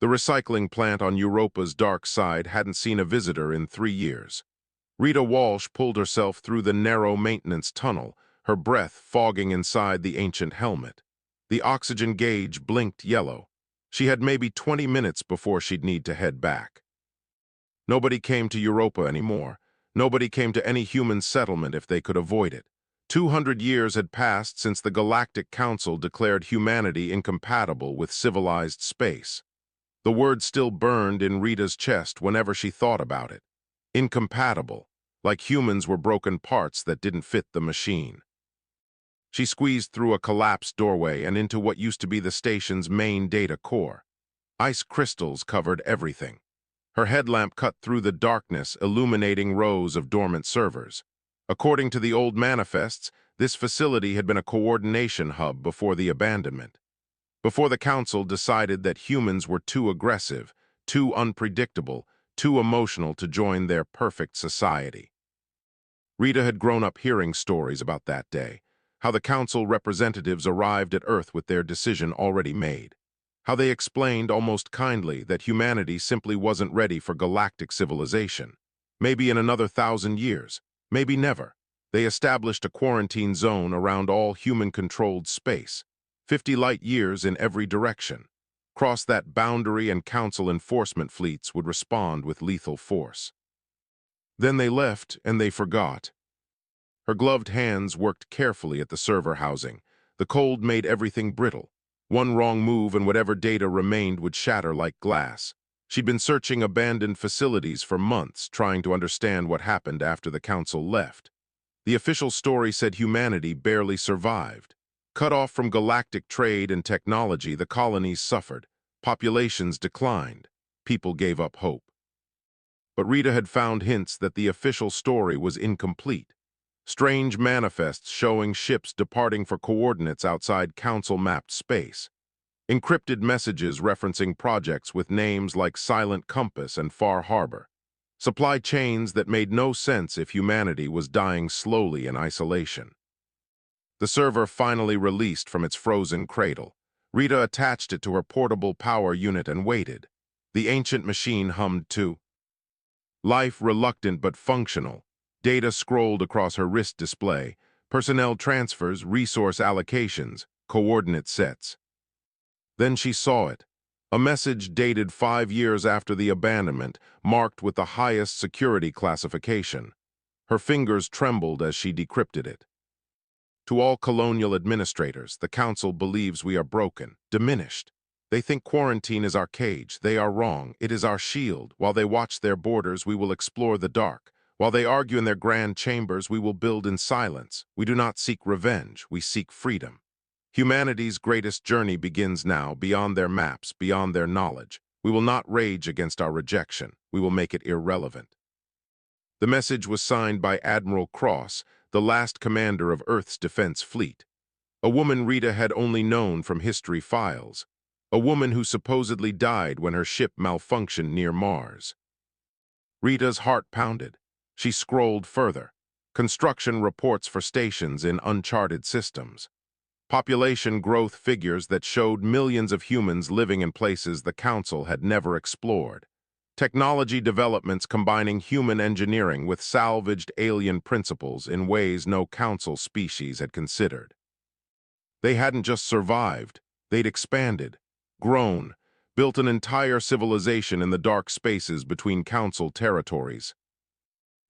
The recycling plant on Europa's dark side hadn't seen a visitor in 3 years. Rita Walsh pulled herself through the narrow maintenance tunnel, her breath fogging inside the ancient helmet. The oxygen gauge blinked yellow. She had maybe 20 minutes before she'd need to head back. Nobody came to Europa anymore. Nobody came to any human settlement if they could avoid it. 200 years had passed since the Galactic Council declared humanity incompatible with civilized space. The word still burned in Rita's chest whenever she thought about it. Incompatible, like humans were broken parts that didn't fit the machine. She squeezed through a collapsed doorway and into what used to be the station's main data core. Ice crystals covered everything. Her headlamp cut through the darkness, illuminating rows of dormant servers. According to the old manifests, this facility had been a coordination hub before the abandonment. Before the Council decided that humans were too aggressive, too unpredictable, too emotional to join their perfect society. Rita had grown up hearing stories about that day, how the Council representatives arrived at Earth with their decision already made, how they explained almost kindly that humanity simply wasn't ready for galactic civilization. Maybe in another 1,000 years, maybe never. They established a quarantine zone around all human-controlled space, 50 light years in every direction. Cross that boundary and Council enforcement fleets would respond with lethal force. Then they left and they forgot. Her gloved hands worked carefully at the server housing. The cold made everything brittle. One wrong move and whatever data remained would shatter like glass. She'd been searching abandoned facilities for months, trying to understand what happened after the Council left. The official story said humanity barely survived. Cut off from galactic trade and technology, the colonies suffered. Populations declined. People gave up hope. But Rita had found hints that the official story was incomplete. Strange manifests showing ships departing for coordinates outside Council-mapped space. Encrypted messages referencing projects with names like Silent Compass and Far Harbor. Supply chains that made no sense if humanity was dying slowly in isolation. The server finally released from its frozen cradle. Rita attached it to her portable power unit and waited. The ancient machine hummed too. Life reluctant but functional. Data scrolled across her wrist display. Personnel transfers, resource allocations, coordinate sets. Then she saw it. A message dated 5 years after the abandonment, marked with the highest security classification. Her fingers trembled as she decrypted it. To all colonial administrators, the Council believes we are broken, diminished. They think quarantine is our cage. They are wrong. It is our shield. While they watch their borders, we will explore the dark. While they argue in their grand chambers, we will build in silence. We do not seek revenge. We seek freedom. Humanity's greatest journey begins now, beyond their maps, beyond their knowledge. We will not rage against our rejection. We will make it irrelevant. The message was signed by Admiral Cross, the last commander of Earth's defense fleet. A woman Rita had only known from history files. A woman who supposedly died when her ship malfunctioned near Mars. Rita's heart pounded. She scrolled further. Construction reports for stations in uncharted systems. Population growth figures that showed millions of humans living in places the Council had never explored. Technology developments combining human engineering with salvaged alien principles in ways no Council species had considered. They hadn't just survived, they'd expanded, grown, built an entire civilization in the dark spaces between Council territories.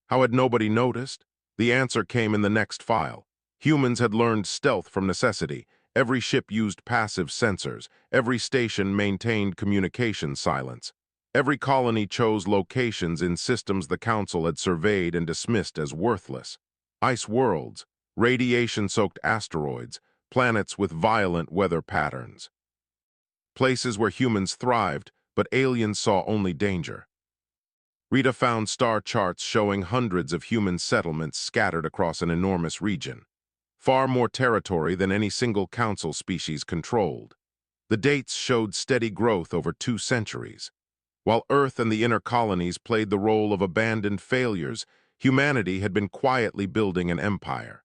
How had nobody noticed? The answer came in the next file. Humans had learned stealth from necessity. Every ship used passive sensors. Every station maintained communication silence. Every colony chose locations in systems the Council had surveyed and dismissed as worthless. Ice worlds, radiation-soaked asteroids, planets with violent weather patterns. Places where humans thrived, but aliens saw only danger. Rita found star charts showing hundreds of human settlements scattered across an enormous region. Far more territory than any single Council species controlled. The dates showed steady growth over 2 centuries. While Earth and the inner colonies played the role of abandoned failures, humanity had been quietly building an empire.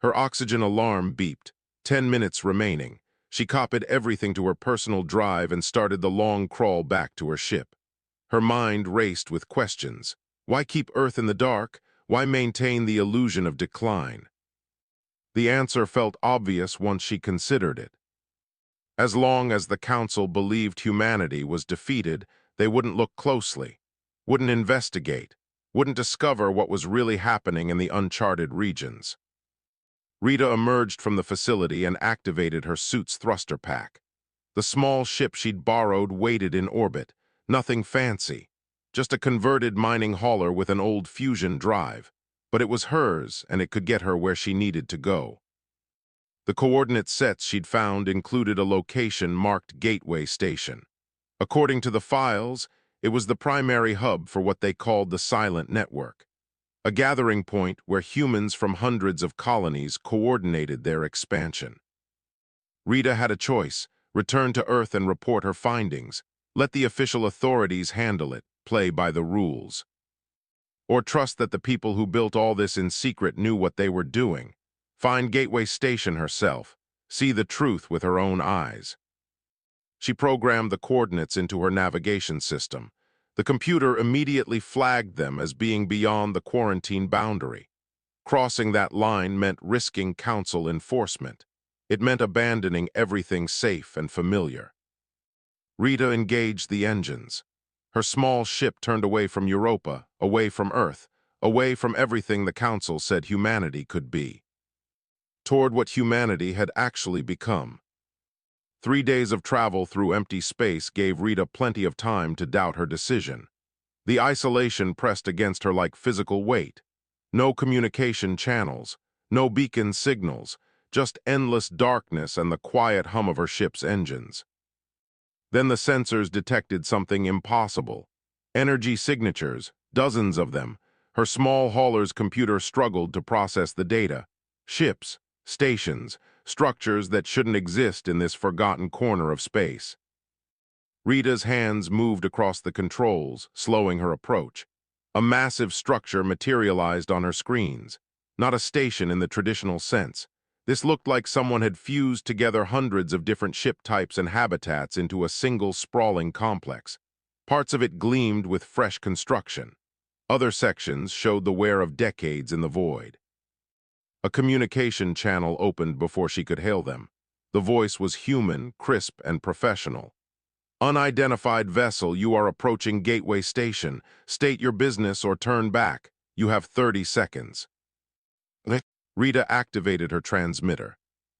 Her oxygen alarm beeped. 10 minutes remaining. She copied everything to her personal drive and started the long crawl back to her ship. Her mind raced with questions. Why keep Earth in the dark? Why maintain the illusion of decline? The answer felt obvious once she considered it. As long as the Council believed humanity was defeated, they wouldn't look closely, wouldn't investigate, wouldn't discover what was really happening in the uncharted regions. Rita emerged from the facility and activated her suit's thruster pack. The small ship she'd borrowed waited in orbit, nothing fancy, just a converted mining hauler with an old fusion drive, but it was hers and it could get her where she needed to go. The coordinate sets she'd found included a location marked Gateway Station. According to the files, it was the primary hub for what they called the Silent Network, a gathering point where humans from hundreds of colonies coordinated their expansion. Rita had a choice: return to Earth and report her findings, let the official authorities handle it, play by the rules. Or trust that the people who built all this in secret knew what they were doing, find Gateway Station herself, see the truth with her own eyes. She programmed the coordinates into her navigation system. The computer immediately flagged them as being beyond the quarantine boundary. Crossing that line meant risking Council enforcement. It meant abandoning everything safe and familiar. Rita engaged the engines. Her small ship turned away from Europa, away from Earth, away from everything the Council said humanity could be, toward what humanity had actually become. 3 days of travel through empty space gave Rita plenty of time to doubt her decision. The isolation pressed against her like physical weight. No communication channels, no beacon signals, just endless darkness and the quiet hum of her ship's engines. Then the sensors detected something impossible. Energy signatures, dozens of them. Her small hauler's computer struggled to process the data. Ships, stations, structures that shouldn't exist in this forgotten corner of space. Rita's hands moved across the controls, slowing her approach. A massive structure materialized on her screens. Not a station in the traditional sense. This looked like someone had fused together hundreds of different ship types and habitats into a single sprawling complex. Parts of it gleamed with fresh construction. Other sections showed the wear of decades in the void. A communication channel opened before she could hail them. The voice was human, crisp, and professional. Unidentified vessel, you are approaching Gateway Station. State your business or turn back. You have 30 seconds. Rita activated her transmitter.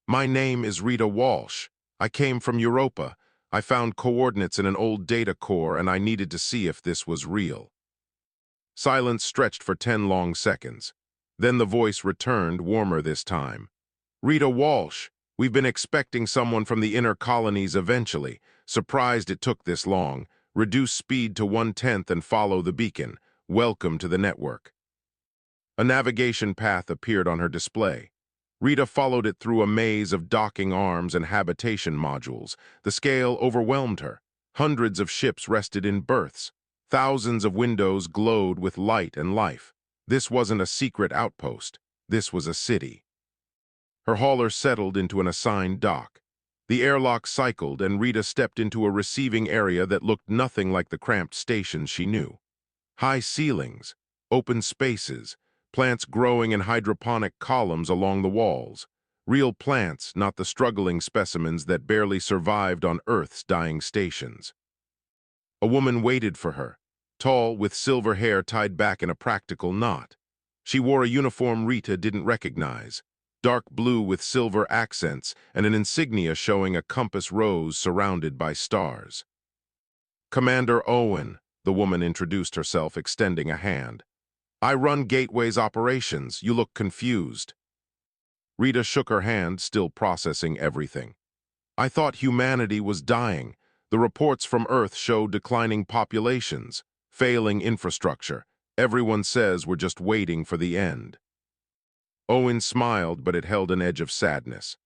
My name is Rita Walsh. I came from Europa. I found coordinates in an old data core and I needed to see if this was real. Silence stretched for 10 long seconds. Then the voice returned, warmer this time. Rita Walsh, we've been expecting someone from the inner colonies eventually. Surprised it took this long. Reduce speed to 1/10 and follow the beacon. Welcome to the network. A navigation path appeared on her display. Rita followed it through a maze of docking arms and habitation modules. The scale overwhelmed her. Hundreds of ships rested in berths. Thousands of windows glowed with light and life. This wasn't a secret outpost. This was a city. Her hauler settled into an assigned dock. The airlock cycled and Rita stepped into a receiving area that looked nothing like the cramped stations she knew. High ceilings, open spaces, plants growing in hydroponic columns along the walls. Real plants, not the struggling specimens that barely survived on Earth's dying stations. A woman waited for her, tall, with silver hair tied back in a practical knot. She wore a uniform Rita didn't recognize, dark blue with silver accents and an insignia showing a compass rose surrounded by stars. Commander Owen, the woman introduced herself, extending a hand. I run Gateway's operations. You look confused. Rita shook her hand, still processing everything. I thought humanity was dying. The reports from Earth show declining populations, failing infrastructure. Everyone says we're just waiting for the end. Owen smiled, but it held an edge of sadness.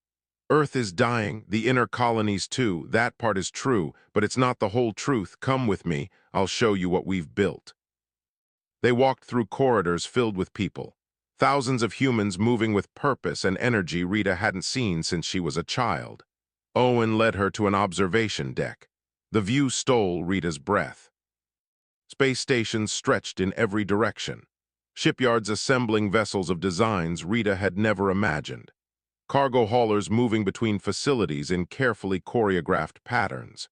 Earth is dying, the inner colonies too. That part is true, but it's not the whole truth. Come with me. I'll show you what we've built. They walked through corridors filled with people. Thousands of humans moving with purpose and energy Rita hadn't seen since she was a child. Owen led her to an observation deck. The view stole Rita's breath. Space stations stretched in every direction. Shipyards assembling vessels of designs Rita had never imagined. Cargo haulers moving between facilities in carefully choreographed patterns.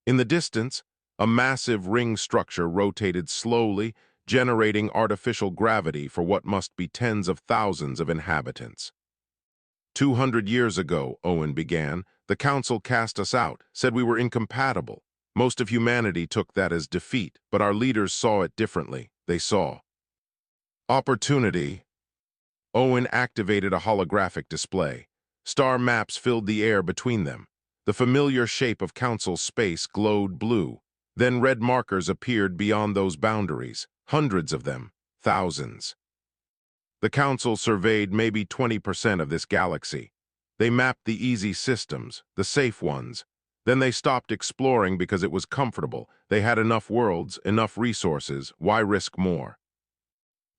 In the distance, a massive ring structure rotated slowly, generating artificial gravity for what must be tens of thousands of inhabitants. 200 years ago, Owen began, the Council cast us out, said we were incompatible. Most of humanity took that as defeat, but our leaders saw it differently. They saw opportunity. Owen activated a holographic display. Star maps filled the air between them. The familiar shape of Council space glowed blue. Then red markers appeared beyond those boundaries, hundreds of them, thousands. The Council surveyed maybe 20% of this galaxy. They mapped the easy systems, the safe ones. Then they stopped exploring because it was comfortable. They had enough worlds, enough resources. Why risk more?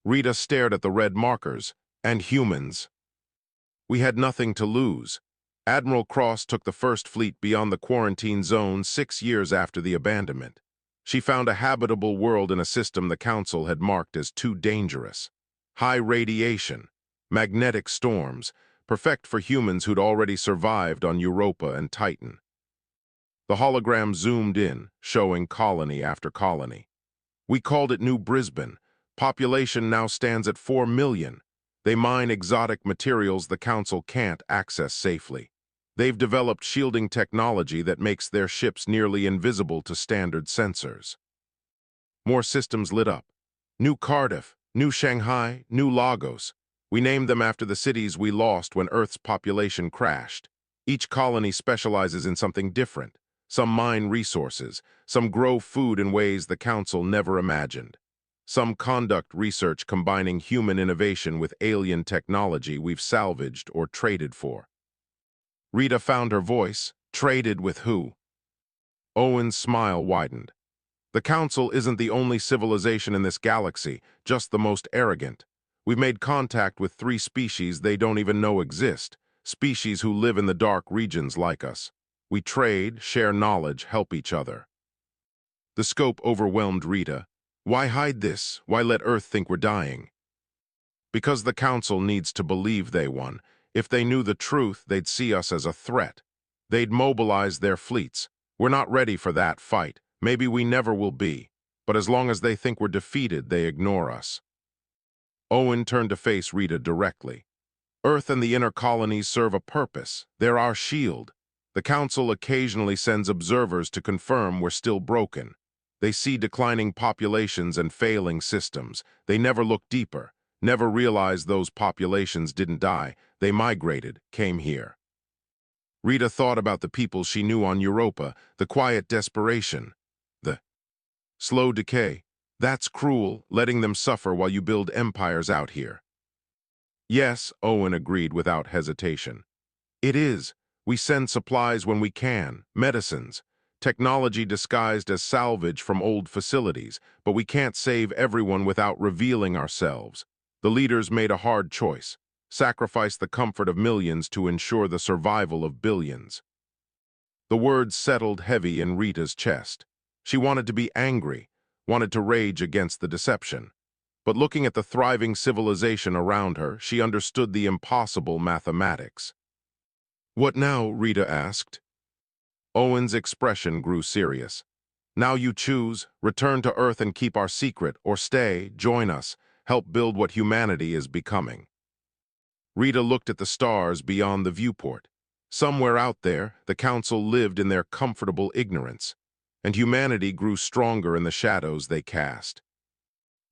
Rita stared at the red markers. And humans. We had nothing to lose. Admiral Cross took the first fleet beyond the quarantine zone 6 years after the abandonment. She found a habitable world in a system the Council had marked as too dangerous. High radiation, magnetic storms, perfect for humans who'd already survived on Europa and Titan. The hologram zoomed in, showing colony after colony. We called it New Brisbane. Population now stands at 4 million. They mine exotic materials the Council can't access safely. They've developed shielding technology that makes their ships nearly invisible to standard sensors. More systems lit up. New Cardiff, New Shanghai, New Lagos. We named them after the cities we lost when Earth's population crashed. Each colony specializes in something different. Some mine resources, some grow food in ways the Council never imagined. Some conduct research combining human innovation with alien technology we've salvaged or traded for. Rita found her voice. Traded with who? Owen's smile widened. The Council isn't the only civilization in this galaxy, just the most arrogant. We've made contact with 3 species they don't even know exist, species who live in the dark regions like us. We trade, share knowledge, help each other. The scope overwhelmed Rita. Why hide this? Why let Earth think we're dying? Because the Council needs to believe they won. If they knew the truth, they'd see us as a threat. They'd mobilize their fleets. We're not ready for that fight. Maybe we never will be. But as long as they think we're defeated, they ignore us. Owen turned to face Rita directly. Earth and the inner colonies serve a purpose. They're our shield. The Council occasionally sends observers to confirm we're still broken. They see declining populations and failing systems. They never look deeper, never realize those populations didn't die. They migrated, came here. Rita thought about the people she knew on Europa, the quiet desperation, the slow decay. That's cruel, letting them suffer while you build empires out here. Yes, Owen agreed without hesitation. It is. We send supplies when we can, medicines. Technology disguised as salvage from old facilities, but we can't save everyone without revealing ourselves. The leaders made a hard choice, sacrifice the comfort of millions to ensure the survival of billions. The words settled heavy in Rita's chest. She wanted to be angry, wanted to rage against the deception. But looking at the thriving civilization around her, she understood the impossible mathematics. What now? Rita asked. Owen's expression grew serious. Now you choose, return to Earth and keep our secret, or stay, join us, help build what humanity is becoming. Rita looked at the stars beyond the viewport. Somewhere out there, the Council lived in their comfortable ignorance, and humanity grew stronger in the shadows they cast.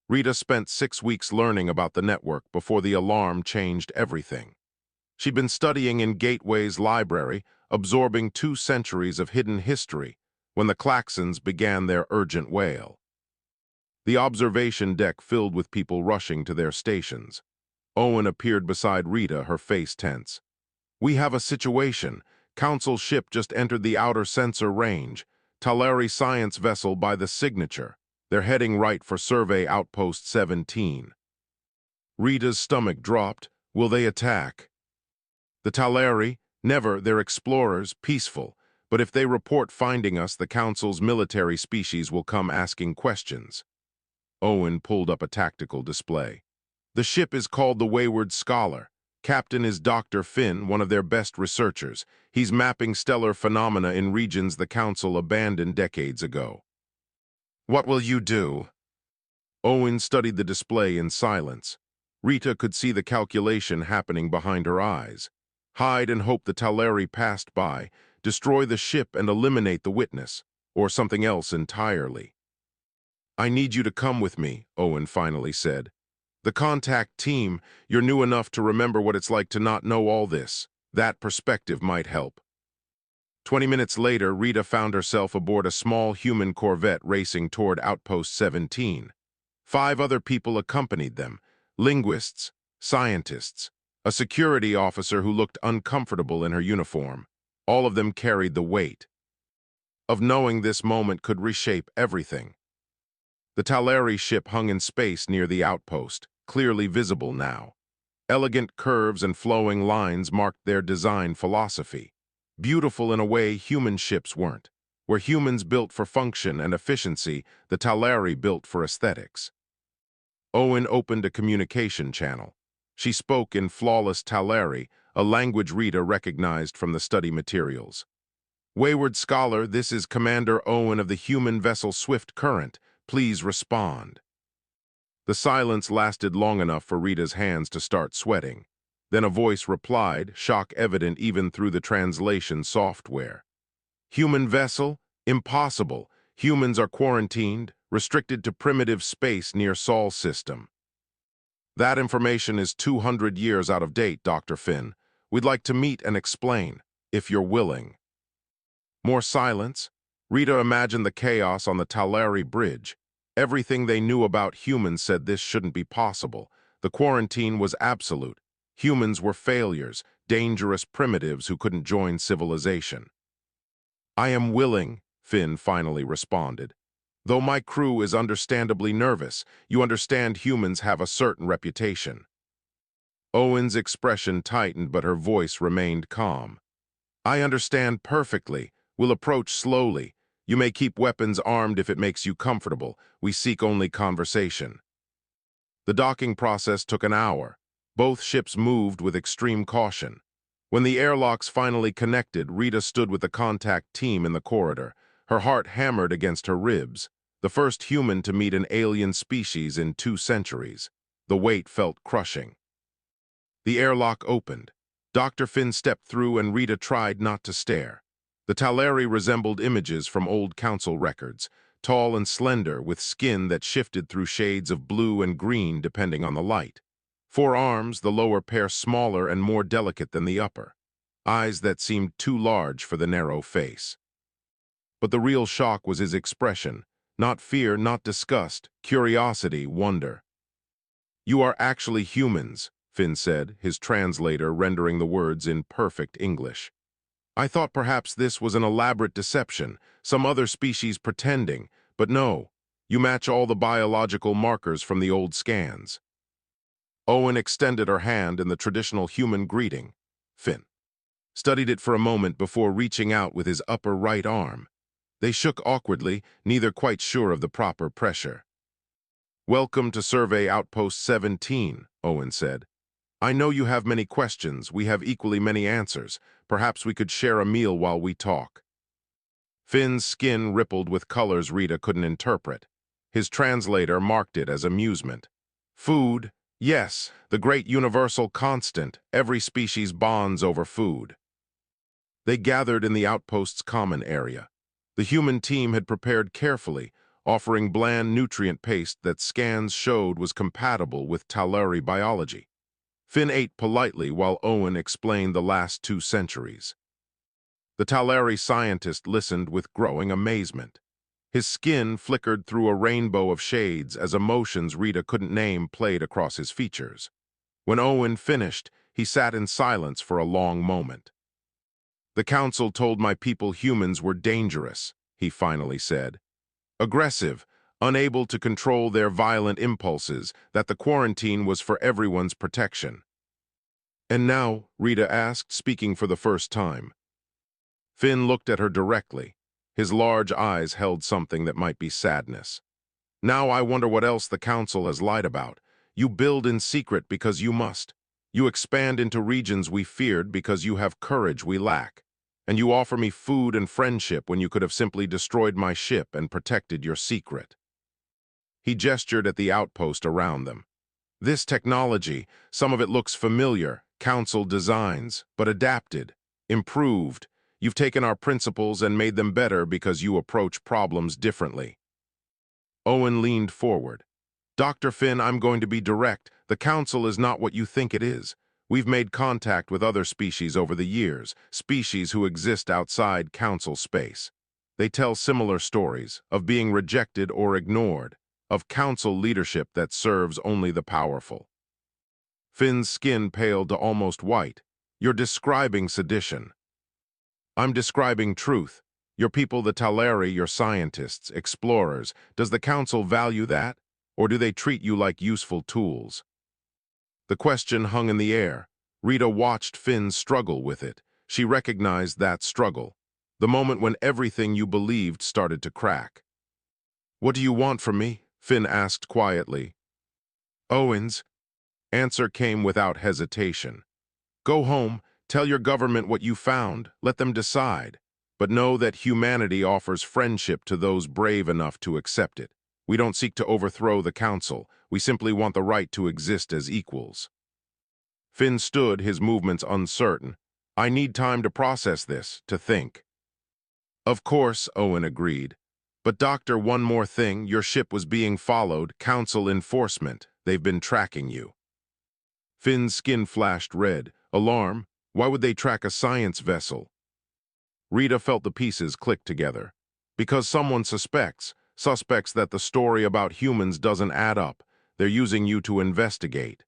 Rita spent 6 weeks learning about the network before the alarm changed everything. She'd been studying in Gateway's library, absorbing 2 centuries of hidden history, when the Klaxons began their urgent wail. The observation deck filled with people rushing to their stations. Owen appeared beside Rita, her face tense. We have a situation. Council ship just entered the outer sensor range. Taleri science vessel by the signature. They're heading right for Survey Outpost 17. Rita's stomach dropped. Will they attack? The Taleri, Never, they're explorers, peaceful. But if they report finding us, the Council's military species will come asking questions. Owen pulled up a tactical display. The ship is called the Wayward Scholar. Captain is Dr. Finn, one of their best researchers. He's mapping stellar phenomena in regions the Council abandoned decades ago. What will you do? Owen studied the display in silence. Rita could see the calculation happening behind her eyes. Hide and hope the Taleri passed by, destroy the ship and eliminate the witness, or something else entirely. I need you to come with me, Owen finally said. The contact team, you're new enough to remember what it's like to not know all this. That perspective might help. 20 minutes later, Rita found herself aboard a small human corvette racing toward Outpost 17. 5 other people accompanied them, linguists, scientists, a security officer who looked uncomfortable in her uniform. All of them carried the weight of knowing this moment could reshape everything. The Taleri ship hung in space near the outpost, clearly visible now. Elegant curves and flowing lines marked their design philosophy. Beautiful in a way human ships weren't. Where humans built for function and efficiency, the Taleri built for aesthetics. Owen opened a communication channel. She spoke in flawless Taleri, a language Rita recognized from the study materials. Wayward Scholar, this is Commander Owen of the human vessel Swift Current. Please respond. The silence lasted long enough for Rita's hands to start sweating. Then a voice replied, shock evident even through the translation software. Human vessel? Impossible. Humans are quarantined, restricted to primitive space near Sol system. That information is 200 years out of date, Dr. Finn. We'd like to meet and explain, if you're willing. More silence. Rita imagined the chaos on the Taleri bridge. Everything they knew about humans said this shouldn't be possible. The quarantine was absolute. Humans were failures, dangerous primitives who couldn't join civilization. I am willing, Finn finally responded. Though my crew is understandably nervous, you understand humans have a certain reputation. Owen's expression tightened, but her voice remained calm. I understand perfectly. We'll approach slowly. You may keep weapons armed if it makes you comfortable. We seek only conversation. The docking process took an hour. Both ships moved with extreme caution. When the airlocks finally connected, Rita stood with the contact team in the corridor. Her heart hammered against her ribs. The first human to meet an alien species in 2 centuries. The weight felt crushing. The airlock opened. Dr. Finn stepped through and Rita tried not to stare. The Taleri resembled images from old council records, tall and slender with skin that shifted through shades of blue and green depending on the light. 4 arms, the lower pair smaller and more delicate than the upper. Eyes that seemed too large for the narrow face. But the real shock was his expression. Not fear, not disgust, curiosity, wonder. You are actually humans, Finn said, his translator rendering the words in perfect English. I thought perhaps this was an elaborate deception, some other species pretending, but no, you match all the biological markers from the old scans. Owen extended her hand in the traditional human greeting. Finn studied it for a moment before reaching out with his upper right arm. They shook awkwardly, neither quite sure of the proper pressure. Welcome to Survey Outpost 17, Owen said. I know you have many questions. We have equally many answers. Perhaps we could share a meal while we talk. Finn's skin rippled with colors Rita couldn't interpret. His translator marked it as amusement. Food, yes, the great universal constant. Every species bonds over food. They gathered in the outpost's common area. The human team had prepared carefully, offering bland nutrient paste that scans showed was compatible with Taleri biology. Finn ate politely while Owen explained the last 2 centuries. The Taleri scientist listened with growing amazement. His skin flickered through a rainbow of shades as emotions Rita couldn't name played across his features. When Owen finished, he sat in silence for a long moment. The council told my people humans were dangerous, he finally said. Aggressive, unable to control their violent impulses, that the quarantine was for everyone's protection. And now, Rita asked, speaking for the first time. Finn looked at her directly. His large eyes held something that might be sadness. Now I wonder what else the Council has lied about. You build in secret because you must. You expand into regions we feared because you have courage we lack. And you offer me food and friendship when you could have simply destroyed my ship and protected your secret. He gestured at the outpost around them. This technology, some of it looks familiar, Council designs, but adapted, improved. You've taken our principles and made them better because you approach problems differently. Owen leaned forward. Dr. Finn, I'm going to be direct. The Council is not what you think it is. We've made contact with other species over the years, species who exist outside Council space. They tell similar stories of being rejected or ignored, of Council leadership that serves only the powerful. Finn's skin paled to almost white. You're describing sedition. I'm describing truth. Your people, the Taleri, your scientists, explorers, does the Council value that? Or do they treat you like useful tools? The question hung in the air. Rita watched Finn struggle with it. She recognized that struggle, the moment when everything you believed started to crack. What do you want from me? Finn asked quietly. Owen's answer came without hesitation. Go home, tell your government what you found, let them decide. But know that humanity offers friendship to those brave enough to accept it. We don't seek to overthrow the Council. We simply want the right to exist as equals. Finn stood, his movements uncertain. I need time to process this, to think. Of course, Owen agreed. But Doctor, one more thing, your ship was being followed, Council enforcement. They've been tracking you. Finn's skin flashed red. Alarm? Why would they track a science vessel? Rita felt the pieces click together. Because someone suspects that the story about humans doesn't add up. They're using you to investigate.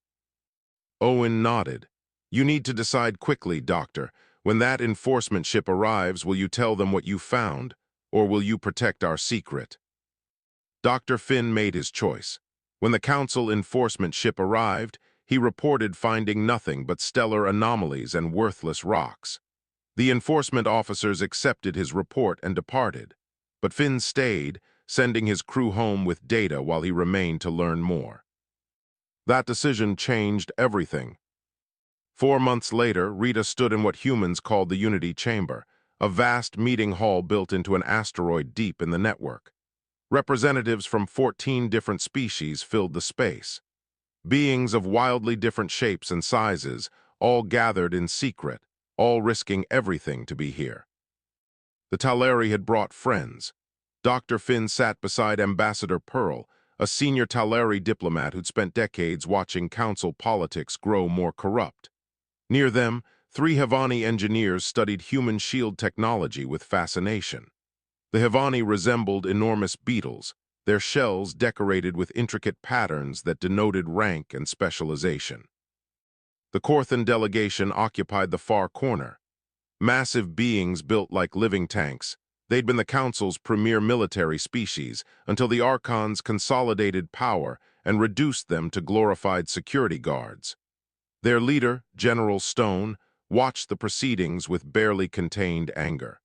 Owen nodded. You need to decide quickly, Doctor. When that enforcement ship arrives, will you tell them what you found, or will you protect our secret? Dr. Finn made his choice. When the Council enforcement ship arrived, he reported finding nothing but stellar anomalies and worthless rocks. The enforcement officers accepted his report and departed, but Finn stayed, sending his crew home with data while he remained to learn more. That decision changed everything. 4 months later, Rita stood in what humans called the Unity Chamber, a vast meeting hall built into an asteroid deep in the network. Representatives from 14 different species filled the space. Beings of wildly different shapes and sizes, all gathered in secret, all risking everything to be here. The Taleri had brought friends. Dr. Finn sat beside Ambassador Pearl, a senior Taleri diplomat who'd spent decades watching Council politics grow more corrupt. Near them, 3 Havani engineers studied human shield technology with fascination. The Havani resembled enormous beetles, their shells decorated with intricate patterns that denoted rank and specialization. The Corthan delegation occupied the far corner. Massive beings built like living tanks, they'd been the Council's premier military species until the Archons consolidated power and reduced them to glorified security guards. Their leader, General Stone, watched the proceedings with barely contained anger.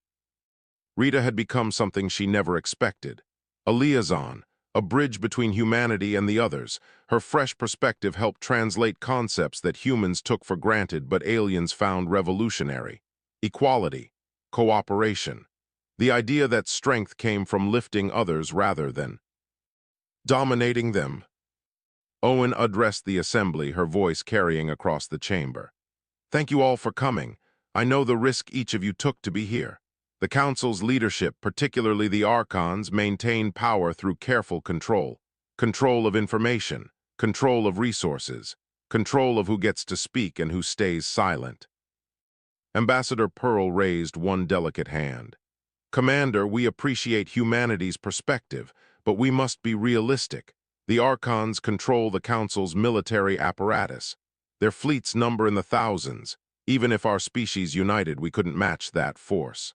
Rita had become something she never expected. A liaison, a bridge between humanity and the others. Her fresh perspective helped translate concepts that humans took for granted but aliens found revolutionary. Equality, cooperation, the idea that strength came from lifting others rather than dominating them. Owen addressed the assembly, her voice carrying across the chamber. Thank you all for coming. I know the risk each of you took to be here. The Council's leadership, particularly the Archons, maintained power through careful control. Control of information, control of resources, control of who gets to speak and who stays silent. Ambassador Pearl raised one delicate hand. Commander, we appreciate humanity's perspective, but we must be realistic. The Archons control the Council's military apparatus. Their fleets number in the thousands. Even if our species united, we couldn't match that force.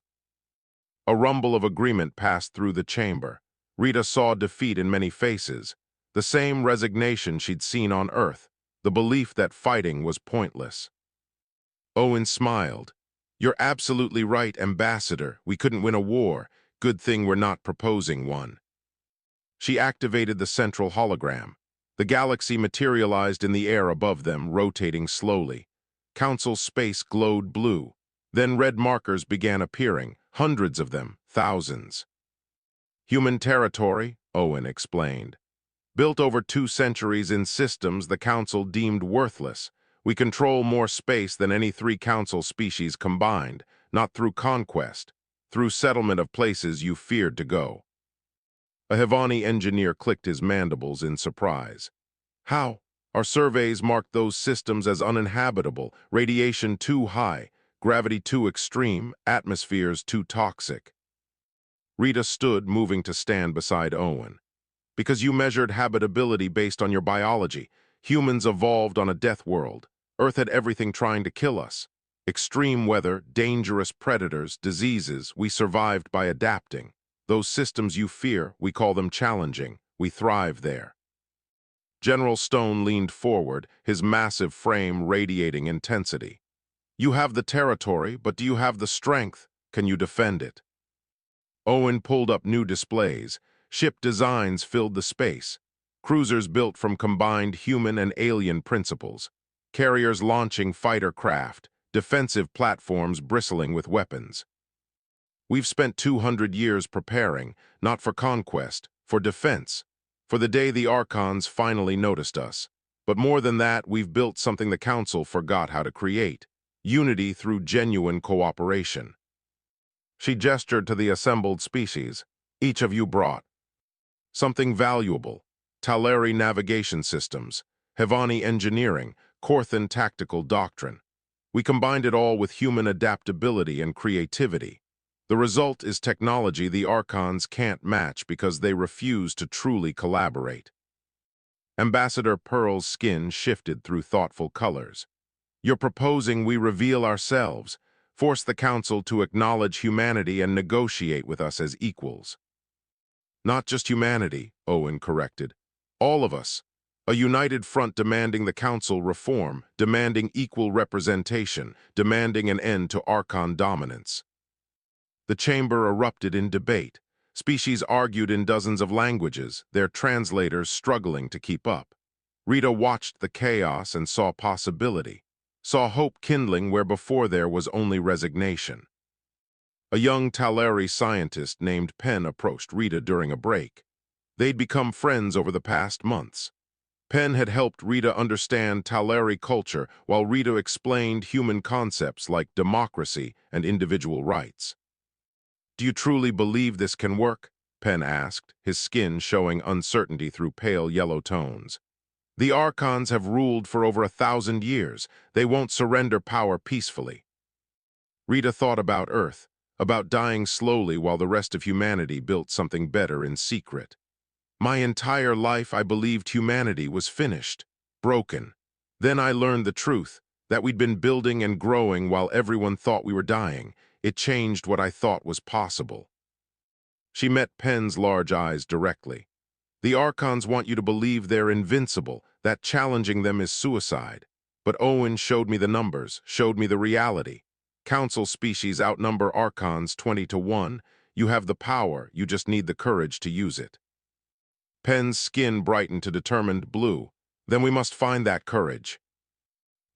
A rumble of agreement passed through the chamber. Rita saw defeat in many faces, the same resignation she'd seen on Earth, the belief that fighting was pointless. Owen smiled. You're absolutely right, Ambassador. We couldn't win a war. Good thing we're not proposing one. She activated the central hologram. The galaxy materialized in the air above them, rotating slowly. Council space glowed blue. Then red markers began appearing, hundreds of them, thousands. Human territory, Owen explained. Built over 2 centuries in systems the Council deemed worthless. We control more space than any 3 Council species combined, not through conquest, through settlement of places you feared to go. A Hevani engineer clicked his mandibles in surprise. How? Our surveys marked those systems as uninhabitable, radiation too high, gravity too extreme, atmospheres too toxic. Rita stood, moving to stand beside Owen. Because you measured habitability based on your biology. Humans evolved on a death world. Earth had everything trying to kill us. Extreme weather, dangerous predators, diseases, we survived by adapting. Those systems you fear, we call them challenging. We thrive there. General Stone leaned forward, his massive frame radiating intensity. You have the territory, but do you have the strength? Can you defend it? Owen pulled up new displays. Ship designs filled the space. Cruisers built from combined human and alien principles. Carriers launching fighter craft. Defensive platforms bristling with weapons. We've spent 200 years preparing, not for conquest, for defense. For the day the Archons finally noticed us. But more than that, we've built something the Council forgot how to create. Unity through genuine cooperation. She gestured to the assembled species. Each of you brought something valuable. Taleri navigation systems, Hevani engineering, Korthan tactical doctrine. We combined it all with human adaptability and creativity. The result is technology the Archons can't match because they refuse to truly collaborate. Ambassador Pearl's skin shifted through thoughtful colors. You're proposing we reveal ourselves, force the Council to acknowledge humanity and negotiate with us as equals. Not just humanity, Owen corrected. All of us. A united front demanding the Council reform, demanding equal representation, demanding an end to Archon dominance. The chamber erupted in debate. Species argued in dozens of languages, their translators struggling to keep up. Rita watched the chaos and saw possibility, saw hope kindling where before there was only resignation. A young Taleri scientist named Penn approached Rita during a break. They'd become friends over the past months. Penn had helped Rita understand Taleri culture while Rita explained human concepts like democracy and individual rights. Do you truly believe this can work? Penn asked, his skin showing uncertainty through pale yellow tones. The Archons have ruled for over 1,000 years. They won't surrender power peacefully. Rita thought about Earth, about dying slowly while the rest of humanity built something better in secret. My entire life I believed humanity was finished, broken. Then I learned the truth, that we'd been building and growing while everyone thought we were dying. It changed what I thought was possible. She met Penn's large eyes directly. The Archons want you to believe they're invincible, that challenging them is suicide. But Owen showed me the numbers, showed me the reality. Council species outnumber Archons 20-1. You have the power, you just need the courage to use it. Penn's skin brightened to determined blue. Then we must find that courage.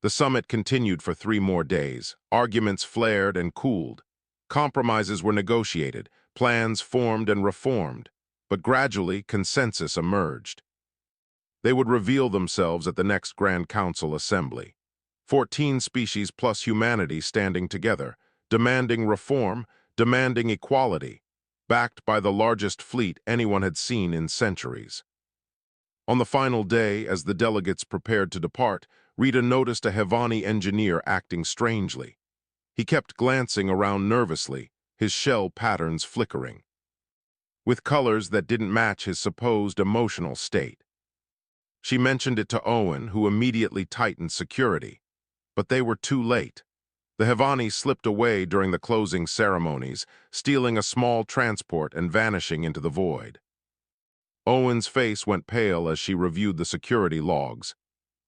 The summit continued for 3 more days. Arguments flared and cooled. Compromises were negotiated, plans formed and reformed. But gradually, consensus emerged. They would reveal themselves at the next Grand Council Assembly. 14 species plus humanity standing together, demanding reform, demanding equality, backed by the largest fleet anyone had seen in centuries. On the final day, as the delegates prepared to depart, Rita noticed a Hevani engineer acting strangely. He kept glancing around nervously, his shell patterns flickering, with colors that didn't match his supposed emotional state. She mentioned it to Owen, who immediately tightened security. But they were too late. The Hevani slipped away during the closing ceremonies, stealing a small transport and vanishing into the void. Owen's face went pale as she reviewed the security logs.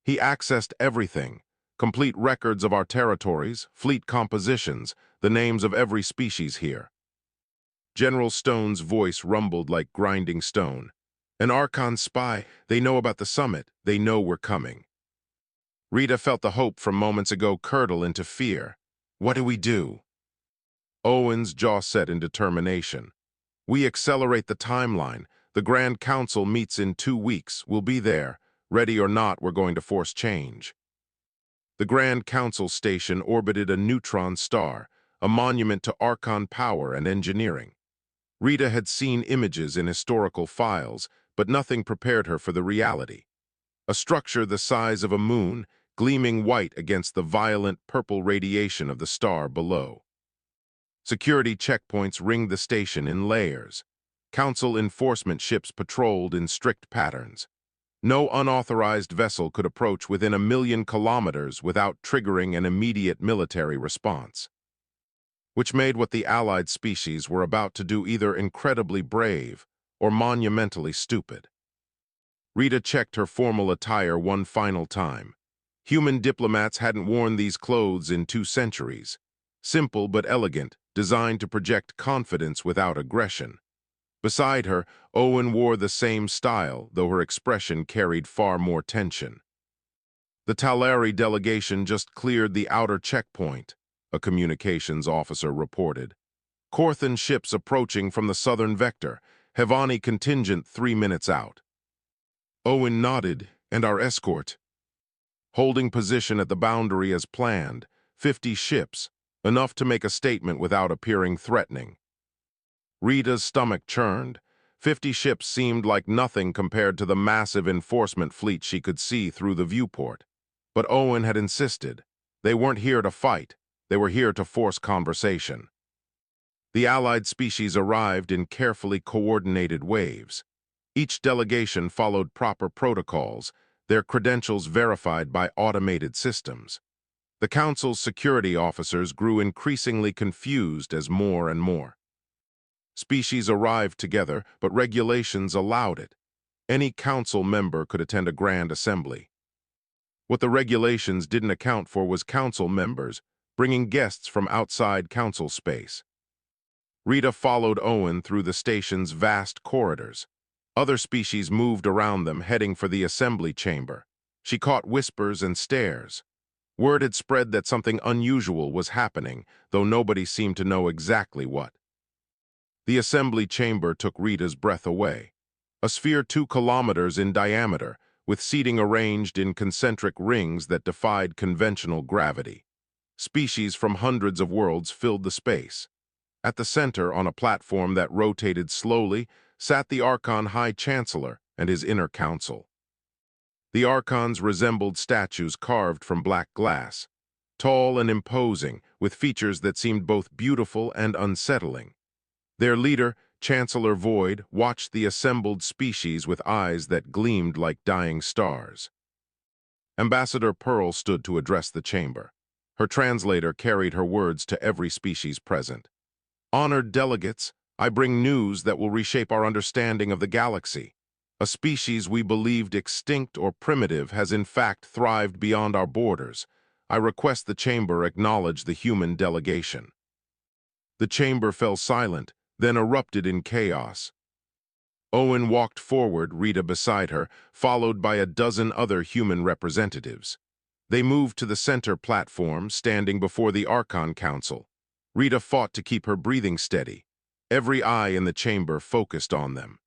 He accessed everything, Complete records of our territories, fleet compositions, the names of every species here. General Stone's voice rumbled like grinding stone. An Archon spy, they know about the summit, they know we're coming. Rita felt the hope from moments ago curdle into fear. What do we do? Owen's jaw set in determination. We accelerate the timeline. The Grand Council meets in 2 weeks. We'll be there. Ready or not, we're going to force change. The Grand Council station orbited a neutron star, a monument to Archon power and engineering. Rita had seen images in historical files, but nothing prepared her for the reality. A structure the size of a moon, gleaming white against the violent purple radiation of the star below. Security checkpoints ringed the station in layers. Council enforcement ships patrolled in strict patterns. No unauthorized vessel could approach within 1,000,000 kilometers without triggering an immediate military response, which made what the allied species were about to do either incredibly brave or monumentally stupid. Rita checked her formal attire one final time. Human diplomats hadn't worn these clothes in 2 centuries. Simple but elegant, designed to project confidence without aggression. Beside her, Owen wore the same style, though her expression carried far more tension. The Talari delegation just cleared the outer checkpoint, a communications officer reported. Corthan ships approaching from the southern vector, Hevani contingent 3 minutes out. Owen nodded, and our escort. Holding position at the boundary as planned, 50 ships, enough to make a statement without appearing threatening. Rita's stomach churned. 50 ships seemed like nothing compared to the massive enforcement fleet she could see through the viewport. But Owen had insisted. They weren't here to fight. They were here to force conversation. The allied species arrived in carefully coordinated waves. Each delegation followed proper protocols, their credentials verified by automated systems. The Council's security officers grew increasingly confused as more and more species arrived together, but regulations allowed it. Any council member could attend a grand assembly. What the regulations didn't account for was council members bringing guests from outside council space. Rita followed Owen through the station's vast corridors. Other species moved around them, heading for the assembly chamber. She caught whispers and stares. Word had spread that something unusual was happening, though nobody seemed to know exactly what. The assembly chamber took Rita's breath away. A sphere 2 kilometers in diameter, with seating arranged in concentric rings that defied conventional gravity. Species from hundreds of worlds filled the space. At the center, on a platform that rotated slowly, sat the Archon High Chancellor and his inner council. The Archons resembled statues carved from black glass, tall and imposing, with features that seemed both beautiful and unsettling. Their leader, Chancellor Void, watched the assembled species with eyes that gleamed like dying stars. Ambassador Pearl stood to address the chamber. Her translator carried her words to every species present. Honored delegates, I bring news that will reshape our understanding of the galaxy. A species we believed extinct or primitive has in fact thrived beyond our borders. I request the chamber acknowledge the human delegation. The chamber fell silent, then erupted in chaos. Owen walked forward, Rita beside her, followed by a dozen other human representatives. They moved to the center platform, standing before the Archon Council. Rita fought to keep her breathing steady. Every eye in the chamber focused on them.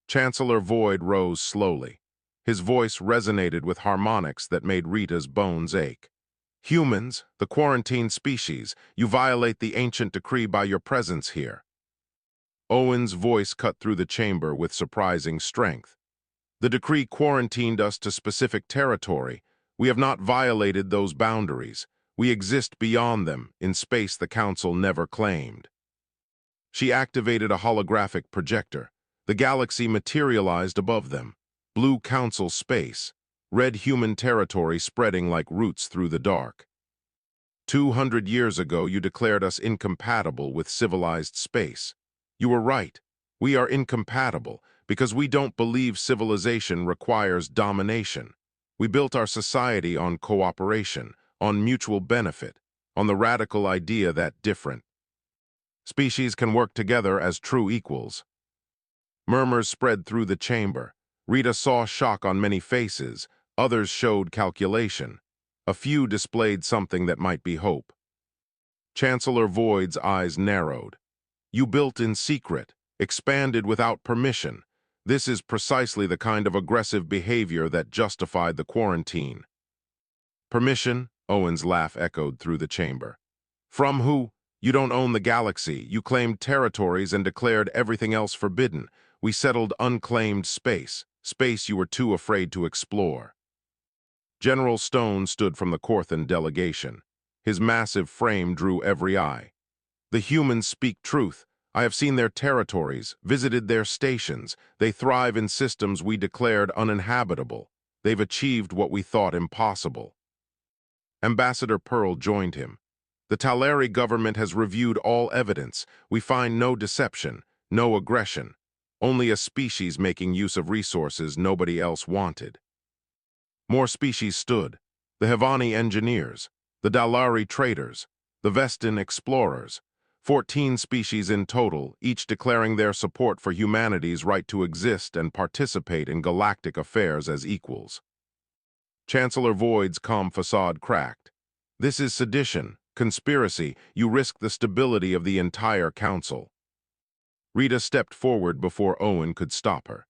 Chancellor Void rose slowly. His voice resonated with harmonics that made Rita's bones ache. Humans, the quarantined species, you violate the ancient decree by your presence here. Owen's voice cut through the chamber with surprising strength. The decree quarantined us to specific territory. We have not violated those boundaries. We exist beyond them, in space the Council never claimed. She activated a holographic projector. The galaxy materialized above them. Blue Council space. Red human territory spreading like roots through the dark. 200 years ago, you declared us incompatible with civilized space. You were right. We are incompatible because we don't believe civilization requires domination. We built our society on cooperation, on mutual benefit, on the radical idea that different species can work together as true equals. Murmurs spread through the chamber. Rita saw shock on many faces. Others showed calculation. A few displayed something that might be hope. Chancellor Void's eyes narrowed. You built in secret, expanded without permission. This is precisely the kind of aggressive behavior that justified the quarantine. Permission? Owen's laugh echoed through the chamber. From who? You don't own the galaxy. You claimed territories and declared everything else forbidden. We settled unclaimed space, space you were too afraid to explore. General Stone stood from the Corthan delegation. His massive frame drew every eye. The humans speak truth. I have seen their territories, visited their stations. They thrive in systems we declared uninhabitable. They've achieved what we thought impossible. Ambassador Pearl joined him. The Talari government has reviewed all evidence. We find no deception, no aggression. Only a species making use of resources nobody else wanted. More species stood. The Hevani engineers, the Dalari traders, the Vestin explorers. 14 species in total, each declaring their support for humanity's right to exist and participate in galactic affairs as equals. Chancellor Void's calm facade cracked. This is sedition, conspiracy. You risk the stability of the entire council. Rita stepped forward before Owen could stop her.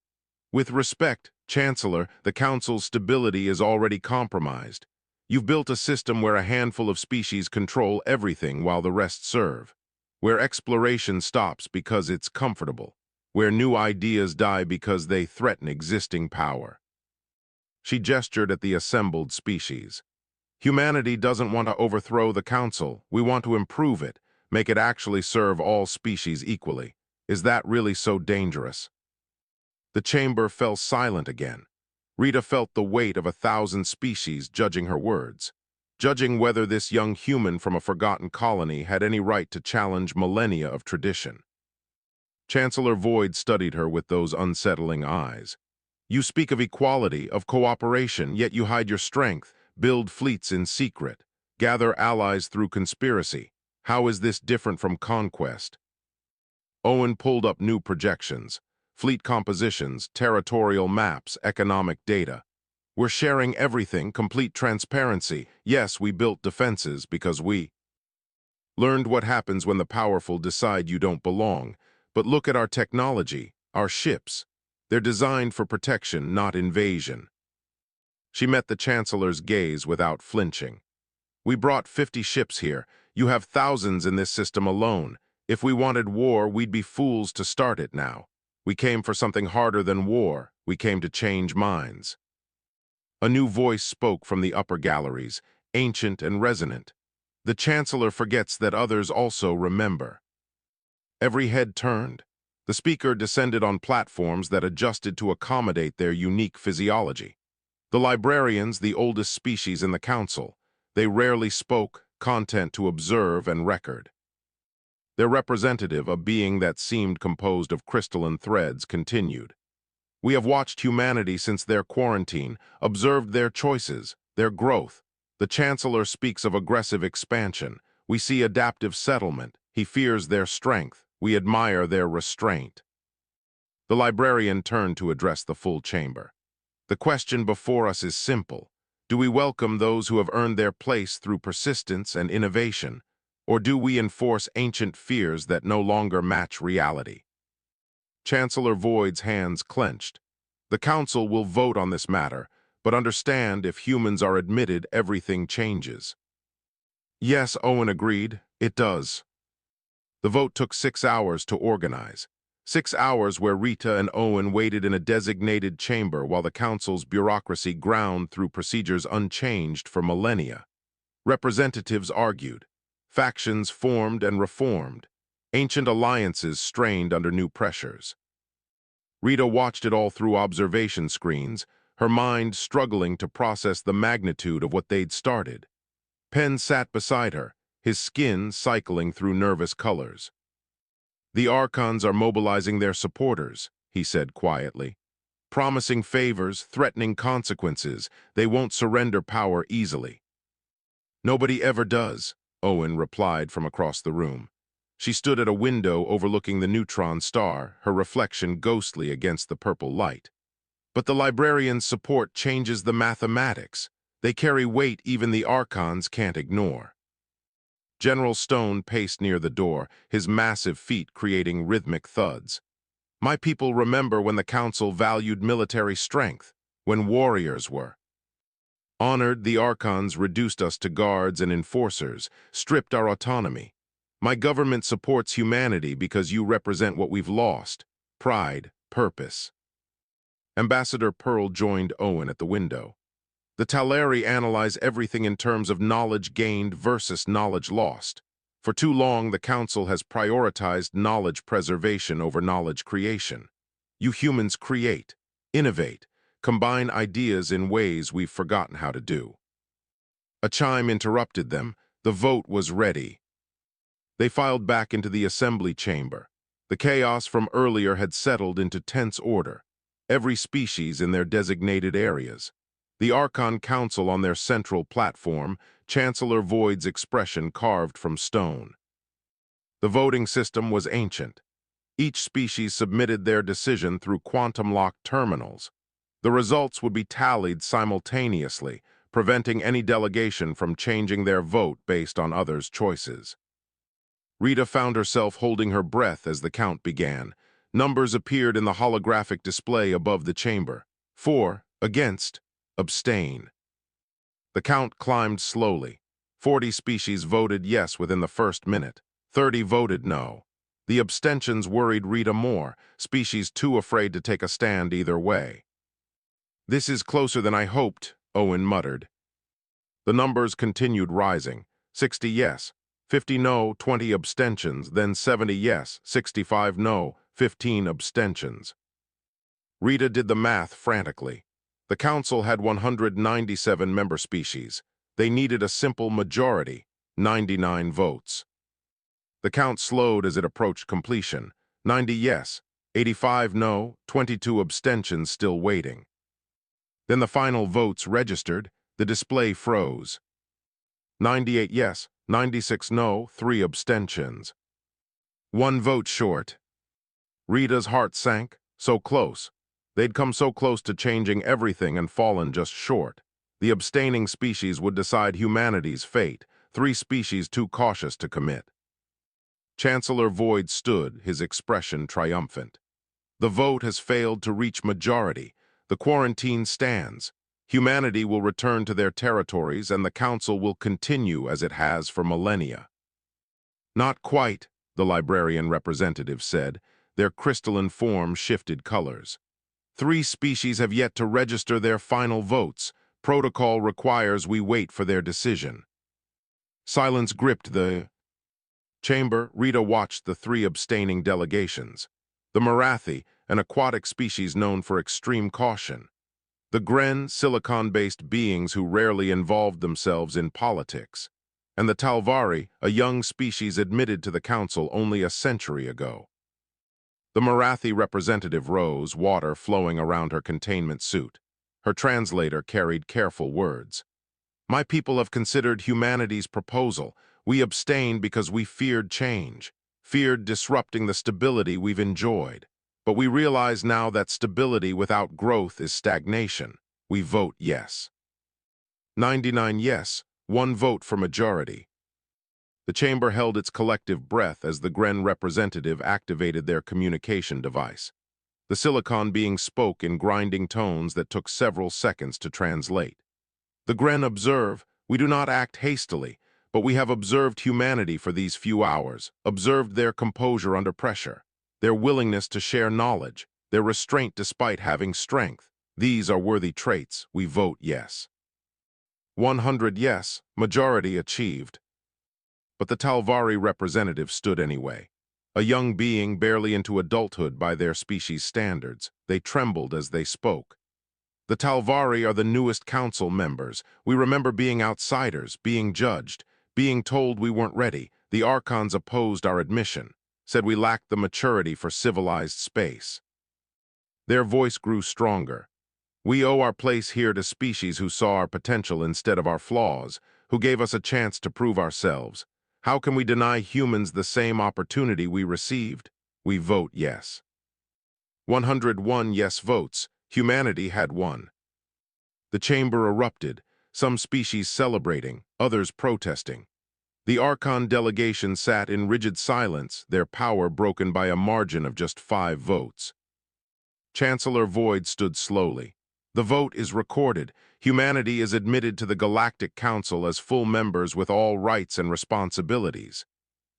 With respect, Chancellor, the council's stability is already compromised. You've built a system where a handful of species control everything while the rest serve. Where exploration stops because it's comfortable. Where new ideas die because they threaten existing power. She gestured at the assembled species. Humanity doesn't want to overthrow the council. We want to improve it, make it actually serve all species equally. Is that really so dangerous? The chamber fell silent again. Rita felt the weight of 1,000 species judging her words, judging whether this young human from a forgotten colony had any right to challenge millennia of tradition. Chancellor Void studied her with those unsettling eyes. You speak of equality, of cooperation, yet you hide your strength, build fleets in secret, gather allies through conspiracy. How is this different from conquest? Owen pulled up new projections, fleet compositions, territorial maps, economic data. We're sharing everything, complete transparency. Yes, we built defenses because we learned what happens when the powerful decide you don't belong. But look at our technology, our ships. They're designed for protection, not invasion. She met the Chancellor's gaze without flinching. We brought 50 ships here. You have thousands in this system alone. If we wanted war, we'd be fools to start it now. We came for something harder than war. We came to change minds. A new voice spoke from the upper galleries, ancient and resonant. The Chancellor forgets that others also remember. Every head turned. The speaker descended on platforms that adjusted to accommodate their unique physiology. The librarians, the oldest species in the council, they rarely spoke, content to observe and record. Their representative, a being that seemed composed of crystalline threads, continued. We have watched humanity since their quarantine, observed their choices, their growth. The Chancellor speaks of aggressive expansion. We see adaptive settlement. He fears their strength. We admire their restraint. The librarian turned to address the full chamber. The question before us is simple. Do we welcome those who have earned their place through persistence and innovation, or do we enforce ancient fears that no longer match reality? Chancellor Void's hands clenched. The Council will vote on this matter, but understand if humans are admitted, everything changes. Yes, Owen agreed, it does. The vote took 6 hours to organize. 6 hours where Rita and Owen waited in a designated chamber while the Council's bureaucracy ground through procedures unchanged for millennia. Representatives argued. Factions formed and reformed. Ancient alliances strained under new pressures. Rita watched it all through observation screens, her mind struggling to process the magnitude of what they'd started. Penn sat beside her, his skin cycling through nervous colors. The Archons are mobilizing their supporters, he said quietly. promising favors, threatening consequences. They won't surrender power easily. Nobody ever does, Owen replied from across the room. She stood at a window overlooking the neutron star, her reflection ghostly against the purple light. But the librarian's support changes the mathematics. They carry weight even the archons can't ignore. General Stone paced near the door, his massive feet creating rhythmic thuds. My people remember when the council valued military strength, when warriors were honored. The archons reduced us to guards and enforcers, stripped our autonomy. My government supports humanity because you represent what we've lost: pride, purpose. Ambassador Pearl joined Owen at the window. The Talari analyze everything in terms of knowledge gained versus knowledge lost. For too long, the Council has prioritized knowledge preservation over knowledge creation. You humans create, innovate, combine ideas in ways we've forgotten how to do. A chime interrupted them. The vote was ready. They filed back into the assembly chamber. The chaos from earlier had settled into tense order, every species in their designated areas. The Archon Council on their central platform, Chancellor Void's expression carved from stone. The voting system was ancient. Each species submitted their decision through quantum-locked terminals. The results would be tallied simultaneously, preventing any delegation from changing their vote based on others' choices. Rita found herself holding her breath as the count began. Numbers appeared in the holographic display above the chamber. For, against, abstain. The count climbed slowly. 40 species voted yes within the first minute. 30 voted no. The abstentions worried Rita more, species too afraid to take a stand either way. This is closer than I hoped, Owen muttered. The numbers continued rising. 60 yes, 50 no, 20 abstentions, then 70 yes, 65 no, 15 abstentions. Rita did the math frantically. The council had 197 member species. They needed a simple majority, 99 votes. The count slowed as it approached completion. 90 yes, 85 no, 22 abstentions still waiting. Then the final votes registered. The display froze. 98 yes, 96 no, 3 abstentions. 1 vote short. Rita's heart sank. So close. They'd come so close to changing everything and fallen just short. The abstaining species would decide humanity's fate, 3 species too cautious to commit. Chancellor Void stood, his expression triumphant. The vote has failed to reach majority. The quarantine stands. Humanity will return to their territories and the council will continue as it has for millennia. Not quite, the librarian representative said. Their crystalline form shifted colors. 3 species have yet to register their final votes. Protocol requires we wait for their decision. Silence gripped the chamber. Rita watched the 3 abstaining delegations. The Marathi, an aquatic species known for extreme caution. The Gren, silicon-based beings who rarely involved themselves in politics. And the Talvari, a young species admitted to the council only a century ago. The Marathi representative rose, water flowing around her containment suit. Her translator carried careful words. My people have considered humanity's proposal. We abstained because we feared change, feared disrupting the stability we've enjoyed. But we realize now that stability without growth is stagnation. We vote yes. 99 yes, 1 vote for majority. The chamber held its collective breath as the Gren representative activated their communication device. The silicon being spoke in grinding tones that took several seconds to translate. The Gren observe, we do not act hastily, but we have observed humanity for these few hours, observed their composure under pressure, their willingness to share knowledge, their restraint despite having strength. These are worthy traits. We vote yes. 100 yes, majority achieved. But the Talvari representative stood anyway. A young being barely into adulthood by their species' standards, they trembled as they spoke. The Talvari are the newest council members. We remember being outsiders, being judged, being told we weren't ready. The Archons opposed our admission, said we lacked the maturity for civilized space. Their voice grew stronger. We owe our place here to species who saw our potential instead of our flaws, who gave us a chance to prove ourselves. How can we deny humans the same opportunity we received? We vote yes. 101 yes votes. Humanity had won. The chamber erupted, some species celebrating, others protesting. The Archon delegation sat in rigid silence, their power broken by a margin of just 5 votes. Chancellor Void stood slowly. The vote is recorded. Humanity is admitted to the Galactic Council as full members with all rights and responsibilities.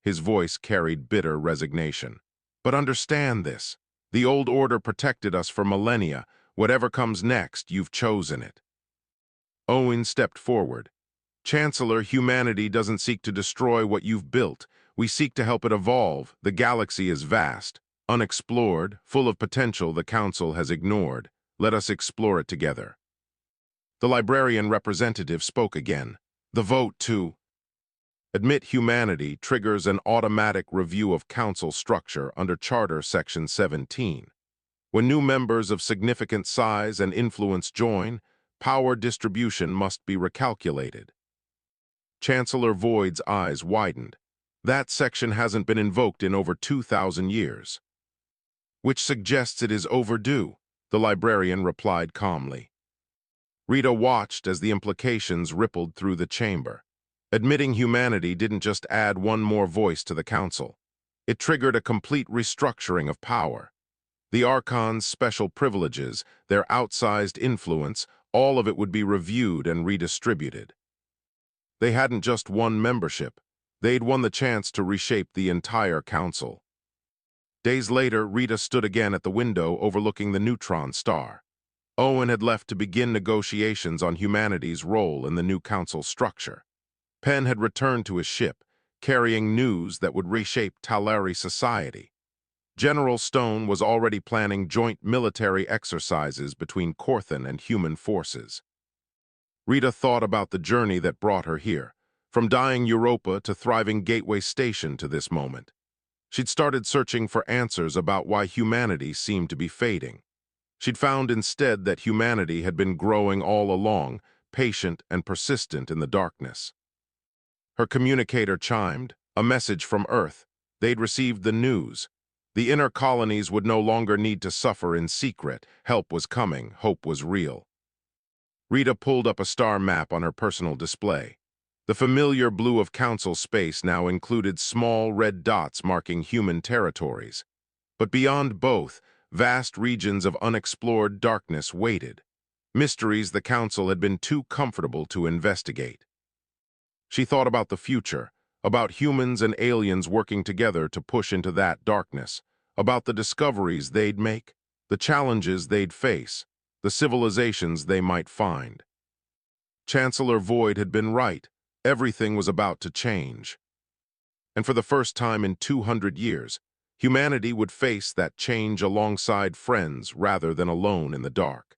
His voice carried bitter resignation. But understand this. The old order protected us for millennia. Whatever comes next, you've chosen it. Owen stepped forward. Chancellor, humanity doesn't seek to destroy what you've built. We seek to help it evolve. The galaxy is vast, unexplored, full of potential the Council has ignored. Let us explore it together. The librarian representative spoke again. The vote to admit humanity triggers an automatic review of Council structure under Charter Section 17. When new members of significant size and influence join, power distribution must be recalculated. Chancellor Void's eyes widened. That section hasn't been invoked in over 2,000 years. Which suggests it is overdue, the librarian replied calmly. Rita watched as the implications rippled through the chamber. Admitting humanity didn't just add one more voice to the Council. It triggered a complete restructuring of power. The Archon's special privileges, their outsized influence, all of it would be reviewed and redistributed. They hadn't just won membership. They'd won the chance to reshape the entire Council. Days later, Rita stood again at the window overlooking the neutron star. Owen had left to begin negotiations on humanity's role in the new Council structure. Penn had returned to his ship, carrying news that would reshape Talari society. General Stone was already planning joint military exercises between Corthan and human forces. Rita thought about the journey that brought her here, from dying Europa to thriving Gateway Station to this moment. She'd started searching for answers about why humanity seemed to be fading. She'd found instead that humanity had been growing all along, patient and persistent in the darkness. Her communicator chimed, a message from Earth. They'd received the news. The inner colonies would no longer need to suffer in secret. Help was coming, hope was real. Rita pulled up a star map on her personal display. The familiar blue of Council space now included small red dots marking human territories. But beyond both, vast regions of unexplored darkness waited. Mysteries the Council had been too comfortable to investigate. She thought about the future, about humans and aliens working together to push into that darkness, about the discoveries they'd make, the challenges they'd face, the civilizations they might find. Chancellor Void had been right. Everything was about to change. And for the first time in 200 years, humanity would face that change alongside friends rather than alone in the dark.